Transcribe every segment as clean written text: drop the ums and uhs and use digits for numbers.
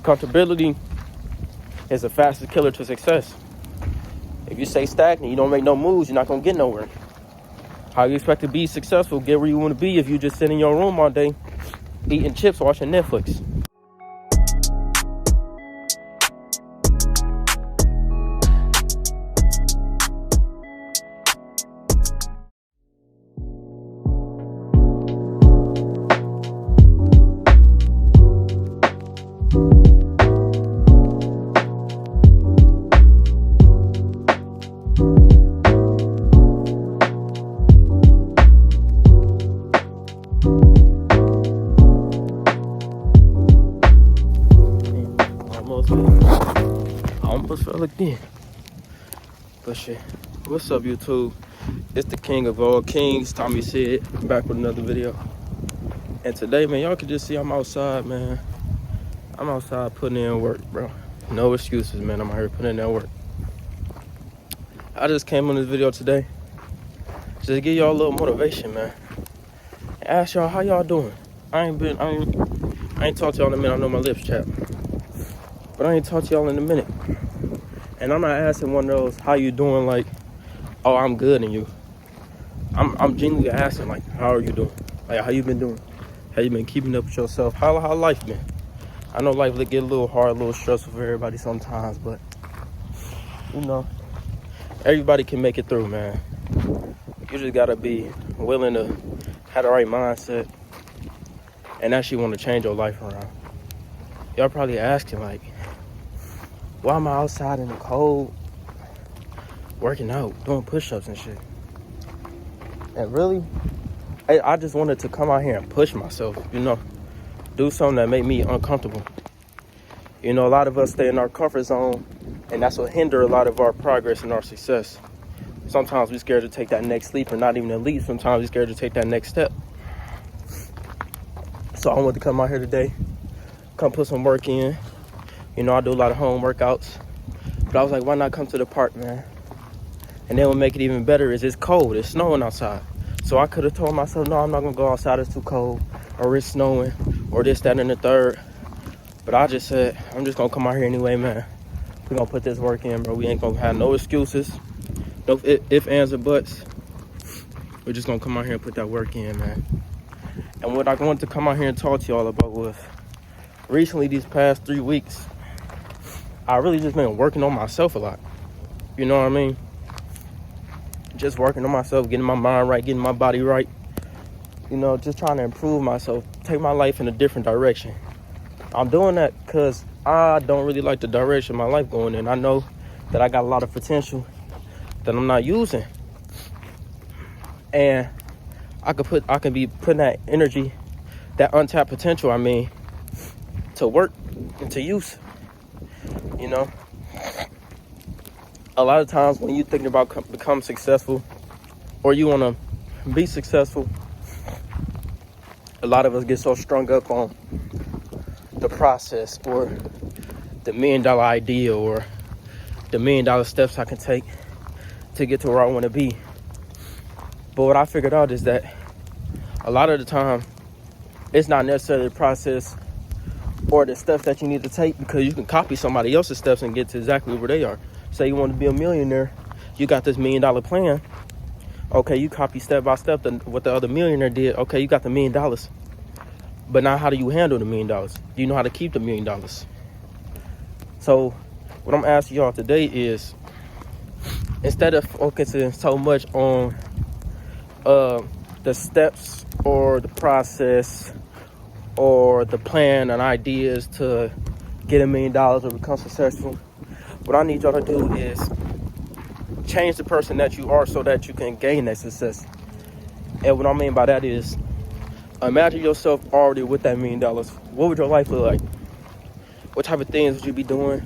Comfortability is the fastest killer to success. If you stay stagnant, you don't make no moves, you're not gonna get nowhere. How you expect to be successful, get where you want to be, if you just sit in your room all day eating chips, watching Netflix? I almost fell again. But shit, what's up, YouTube? It's the king of all kings, Tommy said, back with another video. And today, man, y'all can just see I'm outside, man. I'm outside putting in work, bro. No excuses, man. I'm out here putting in work. I just came on this video today just to give y'all a little motivation, man. And ask y'all how y'all doing. I ain't talked to y'all in a minute. I know my lips chapped, but I ain't talked to y'all in a minute. And I'm not asking one of those, how you doing, like, oh, I'm good, and you. I'm genuinely asking, like, how are you doing? Like, how you been doing? How you been keeping up with yourself? How life been? I know life get a little hard, a little stressful for everybody sometimes, but, you know, everybody can make it through, man. You just gotta be willing to have the right mindset and actually want to change your life around. Y'all probably asking, like, why am I outside in the cold, working out, doing push-ups and shit? And really, I just wanted to come out here and push myself, you know, do something that made me uncomfortable. You know, a lot of us stay in our comfort zone, and that's what hinder a lot of our progress and our success. Sometimes we're scared to take that next leap, or not even a leap. Sometimes we're scared to take that next step. So I wanted to come out here today, come put some work in. You know, I do a lot of home workouts, but I was like, why not come to the park, man? And then what make it even better is it's cold, it's snowing outside. So I could have told myself, no, I'm not gonna go outside, it's too cold, or it's snowing, or this, that, and the third. But I just said, I'm just gonna come out here anyway, man. We're gonna put this work in, bro. We ain't gonna have no excuses, no ifs, ands, or buts. We're just gonna come out here and put that work in, man. And what I wanted to come out here and talk to y'all about was, recently, these past 3 weeks, I really just been working on myself a lot. You know what I mean? Just working on myself, getting my mind right, getting my body right. You know, just trying to improve myself, take my life in a different direction. I'm doing that because I don't really like the direction my life going in. I know that I got a lot of potential that I'm not using. And I can be putting that energy, that untapped potential, to work and to use. You know, a lot of times when you're thinking about become successful, or you want to be successful, a lot of us get so strung up on the process, or the $1 million idea, or the $1 million steps I can take to get to where I want to be. But what I figured out is that a lot of the time, it's not necessarily the process or the steps that you need to take, because you can copy somebody else's steps and get to exactly where they are. Say you want to be a millionaire, you got this $1 million plan. Okay, you copy step by step what the other millionaire did. Okay, you got the $1 million. But now how do you handle the $1 million? Do you know how to keep the $1 million? So what I'm asking y'all today is, instead of focusing so much on the steps or the process or the plan and ideas to get $1 million or become successful, what I need y'all to do is change the person that you are so that you can gain that success. And what I mean by that is, imagine yourself already with that $1 million. What would your life look like? What type of things would you be doing?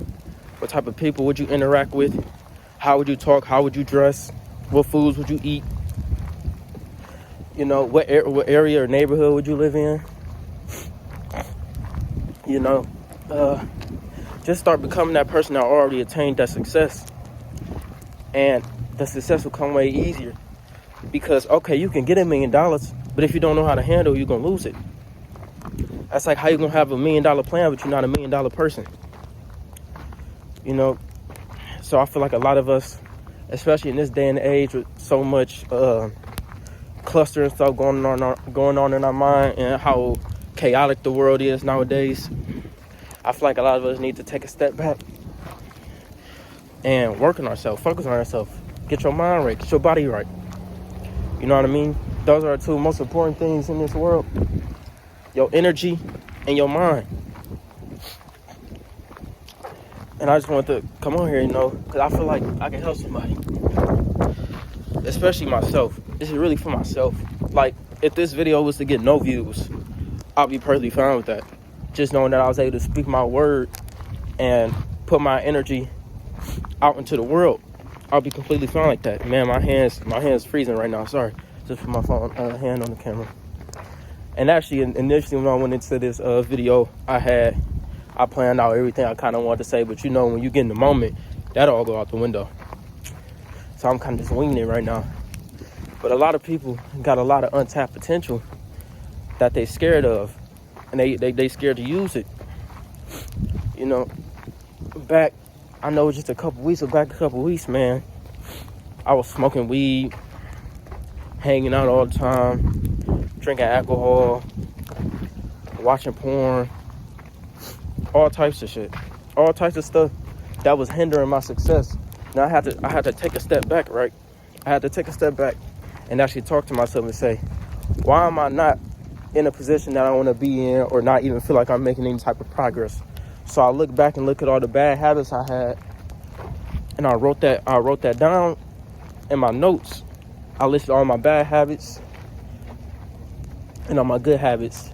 What type of people would you interact with? How would you talk? How would you dress? What foods would you eat? You know, what area or neighborhood would you live in? You know, just start becoming that person that already attained that success. And the success will come way easier. Because, okay, you can get $1 million, but if you don't know how to handle it, you're going to lose it. That's like how you gonna have $1 million plan, but you're not $1 million person. You know, so I feel like a lot of us, especially in this day and age with so much cluster and stuff going on in our mind and how chaotic the world is nowadays, I feel like a lot of us need to take a step back and work on ourselves, focus on ourselves, get your mind right, get your body right. You know what I mean? Those are the two most important things in this world: your energy and your mind. And I just wanted to come on here, you know, because I feel like I can help somebody, especially myself. This is really for myself. Like, if this video was to get no views, I'll be perfectly fine with that. Just knowing that I was able to speak my word and put my energy out into the world, I'll be completely fine like that. Man, my hands freezing right now. Sorry, just put my phone hand on the camera. And actually, initially when I went into this video, I planned out everything I kind of wanted to say, but you know, when you get in the moment, that'll all go out the window. So I'm kind of just winging it right now. But a lot of people got a lot of untapped potential that they scared of, and they scared to use it. You know, I know just a couple weeks, man, I was smoking weed, hanging out all the time, drinking alcohol, watching porn, all types of shit, all types of stuff that was hindering my success. Now I had to take a step back, right? I had to take a step back and actually talk to myself and say, why am I not in a position that I want to be in, or not even feel like I'm making any type of progress? So I look back and look at all the bad habits I had, and I wrote that down in my notes. I listed all my bad habits and all my good habits.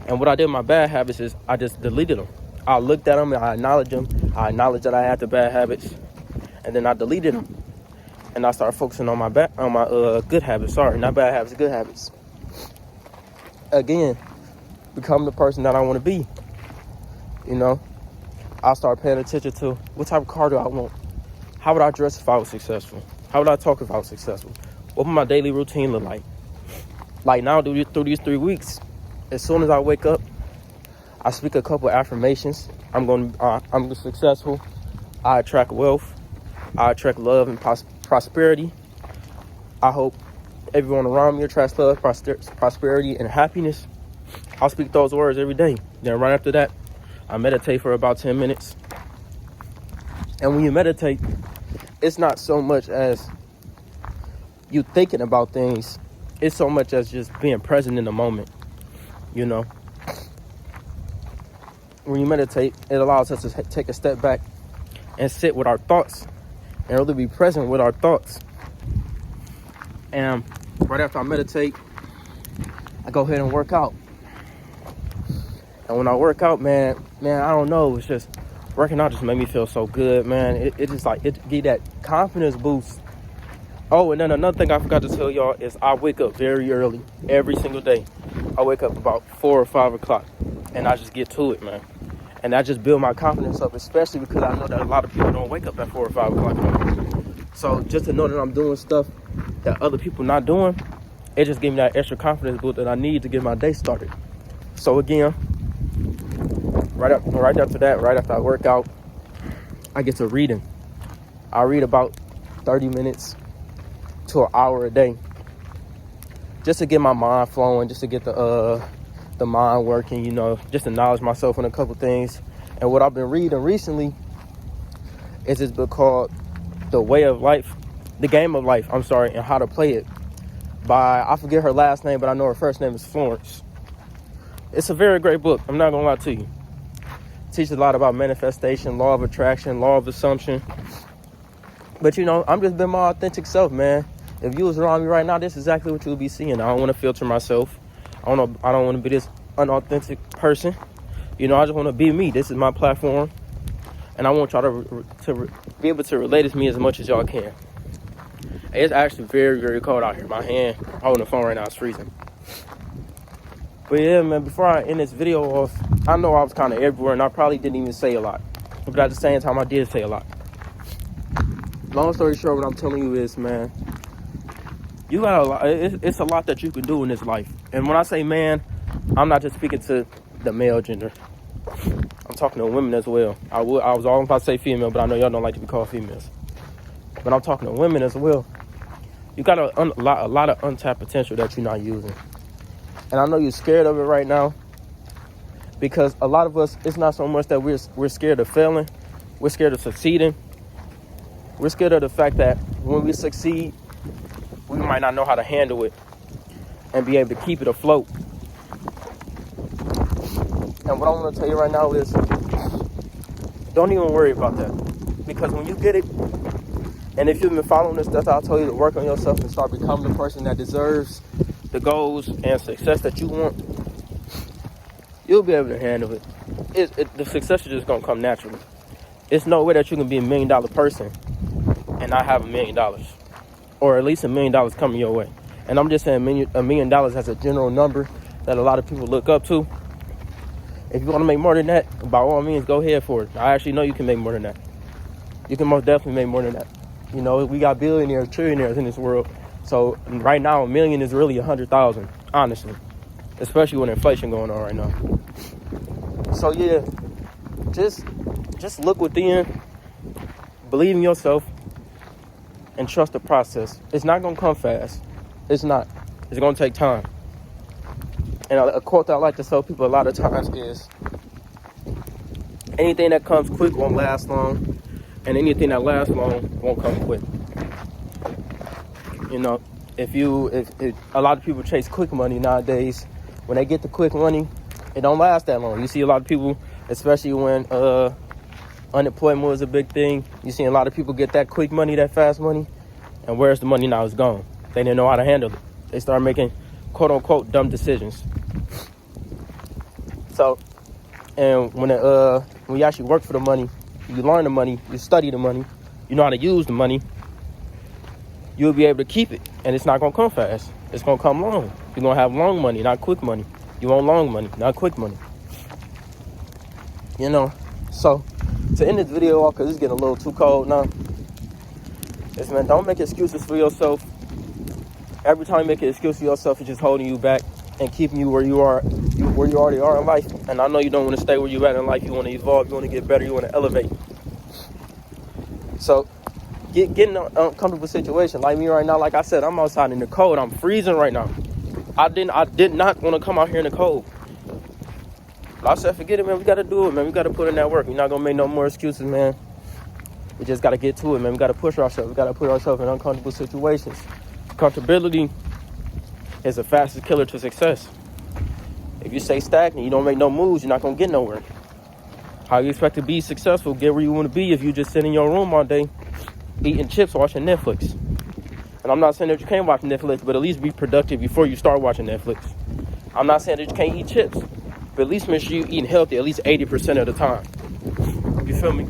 And what I did with my bad habits is I just deleted them. I looked at them and I acknowledged them. I acknowledged that I had the bad habits, and then I deleted them. And I started focusing on my good habits. Sorry, not bad habits, good habits. Again, become the person that I want to be. You know, I start paying attention to what type of car do I want? How would I dress if I was successful? How would I talk if I was successful? What would my daily routine look like? Like now, through these 3 weeks, as soon as I wake up, I speak a couple of affirmations. I'm successful. I attract wealth. I attract love and prosperity. I hope everyone around me attracts love, prosperity, and happiness. I'll speak those words every day. Then right after that, I meditate for about 10 minutes. And when you meditate, it's not so much as you thinking about things. It's so much as just being present in the moment, you know. When you meditate, it allows us to take a step back and sit with our thoughts and really be present with our thoughts. And right after I meditate, I go ahead and work out. And when I work out, man, I don't know, it's just working out just made me feel so good, man. It just like, it give that confidence boost. Oh, and then another thing I forgot to tell y'all is I wake up very early every single day. I wake up about 4 or 5 o'clock, and I just get to it, man. And I just build my confidence up, especially because I know that a lot of people don't wake up at 4 or 5 o'clock. So just to know that I'm doing stuff that other people not doing, it just gave me that extra confidence boost that I need to get my day started. So again, right after that, right after I work out, I get to reading. I read about 30 minutes to an hour a day, just to get my mind flowing, just to get the mind working, you know, just to knowledge myself on a couple things. And what I've been reading recently is this book called The Game of Life, and How to Play It, by, I forget her last name, but I know her first name is Florence. It's a very great book, I'm not gonna lie to you. It teaches a lot about manifestation, law of attraction, law of assumption. But you know, I'm just being my authentic self, man. If you was around me right now, this is exactly what you would be seeing. I don't want to filter myself. I don't want to be this unauthentic person. You know, I just want to be me. This is my platform, and I want y'all to be able to relate to me as much as y'all can. It's actually very, very cold out here. My hand holding the phone right now is freezing. But yeah, man, before I end this video off, I know I was kind of everywhere, and I probably didn't even say a lot. But at the same time, I did say a lot. Long story short, what I'm telling you is, man, you got a lot. It's a lot that you can do in this life. And when I say man, I'm not just speaking to the male gender. I'm talking to women as well. I was all about to say female, but I know y'all don't like to be called females. But I'm talking to women as well. You got a lot of untapped potential that you're not using. And I know you're scared of it right now, because a lot of us, it's not so much that we're scared of failing. We're scared of succeeding. We're scared of the fact that when we succeed, we might not know how to handle it and be able to keep it afloat. And what I want to tell you right now is, don't even worry about that. Because when you get it, and if you've been following this stuff, I'll tell you to work on yourself and start becoming the person that deserves the goals and success that you want, you'll be able to handle it. The success is just going to come naturally. It's no way that you can be $1 million person and not have $1 million. Or at least $1 million coming your way. And I'm just saying $1 million as a general number that a lot of people look up to. If you want to make more than that, by all means, go ahead for it. I actually know you can make more than that. You can most definitely make more than that. You know, we got billionaires, trillionaires in this world. So right now, $1 million is really 100,000, honestly. Especially with inflation going on right now. So yeah, just look within, believe in yourself, and trust the process. It's not going to come fast. It's not. It's going to take time. And a quote that I like to tell people a lot of times is, anything that comes quick won't last long, and anything that lasts long won't come quick. You know, if a lot of people chase quick money nowadays, when they get the quick money, it don't last that long. You see a lot of people, especially when unemployment was a big thing, you see a lot of people get that quick money, that fast money, and where's the money now? It's gone. They didn't know how to handle it. They start making quote unquote dumb decisions. So, and when you actually work for the money, you learn the money, you study the money, you know how to use the money, you'll be able to keep it. And it's not going to come fast. It's going to come long. You're going to have long money, not quick money. You want long money, not quick money. You know, so to end this video off, because it's getting a little too cold now, is, man, don't make excuses for yourself. Every time you make an excuse for yourself, it's just holding you back and keeping you where you already are in life. And I know you don't want to stay where you at in life. You want to evolve. You want to get better. You want to elevate. So get in an uncomfortable situation. Like me right now, like I said, I'm outside in the cold. I'm freezing right now. I did not want to come out here in the cold. But I said, forget it, man. We got to do it, man. We got to put in that work. We're not going to make no more excuses, man. We just got to get to it, man. We got to push ourselves. We got to put ourselves in uncomfortable situations. Comfortability is the fastest killer to success. If you stay stagnant, you don't make no moves, you're not going to get nowhere. How you expect to be successful, get where you want to be, if you just sit in your room all day eating chips, watching Netflix? And I'm not saying that you can't watch Netflix, but at least be productive before you start watching Netflix. I'm not saying that you can't eat chips, but at least make sure you're eating healthy at least 80% of the time. You feel me?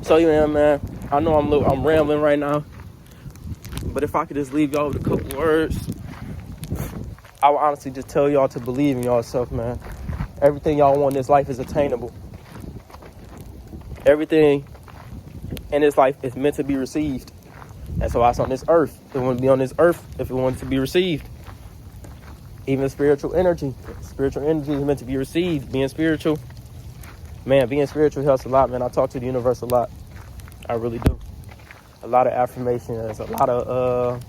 So yeah, man, I know I'm rambling right now, but if I could just leave y'all with a couple words, I would honestly just tell y'all to believe in yourself, man. Everything y'all want in this life is attainable. Everything in this life is meant to be received. And so that's on this earth. It wouldn't be on this earth if it wanted to be received. Even spiritual energy. Spiritual energy is meant to be received. Being spiritual. Man, being spiritual helps a lot, man. I talk to the universe a lot. I really do. A lot of affirmations. A lot of,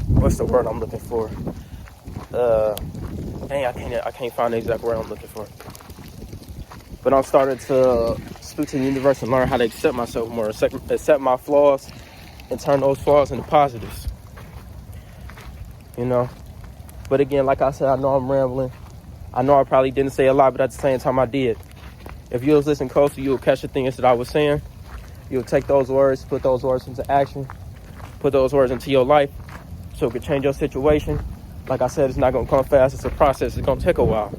what's the word I'm looking for? I can't find the exact word I'm looking for. But I'm starting to speak to the universe and learn how to accept myself more, accept my flaws, and turn those flaws into positives. You know? But again, like I said, I know I'm rambling. I know I probably didn't say a lot, but at the same time I did. If you was listening closely, you'll catch the things that I was saying. You'll take those words, put those words into action, put those words into your life so it could change your situation. Like I said, it's not going to come fast. It's a process. It's going to take a while.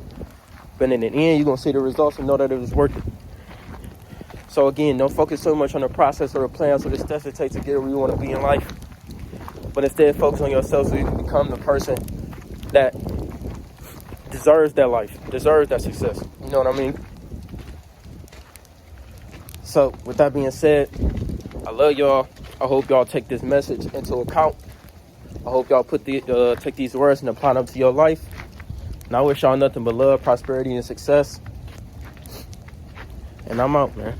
But in the end, you're going to see the results and know that it was worth it. So again, don't focus so much on the process or the plans or the steps it takes to get where you want to be in life. But instead, focus on yourself so you can become the person that deserves that life, deserves that success. You know what I mean? So with that being said, I love y'all. I hope y'all take this message into account. I hope y'all take these words and apply them to your life. And I wish y'all nothing but love, prosperity, and success. And I'm out, man.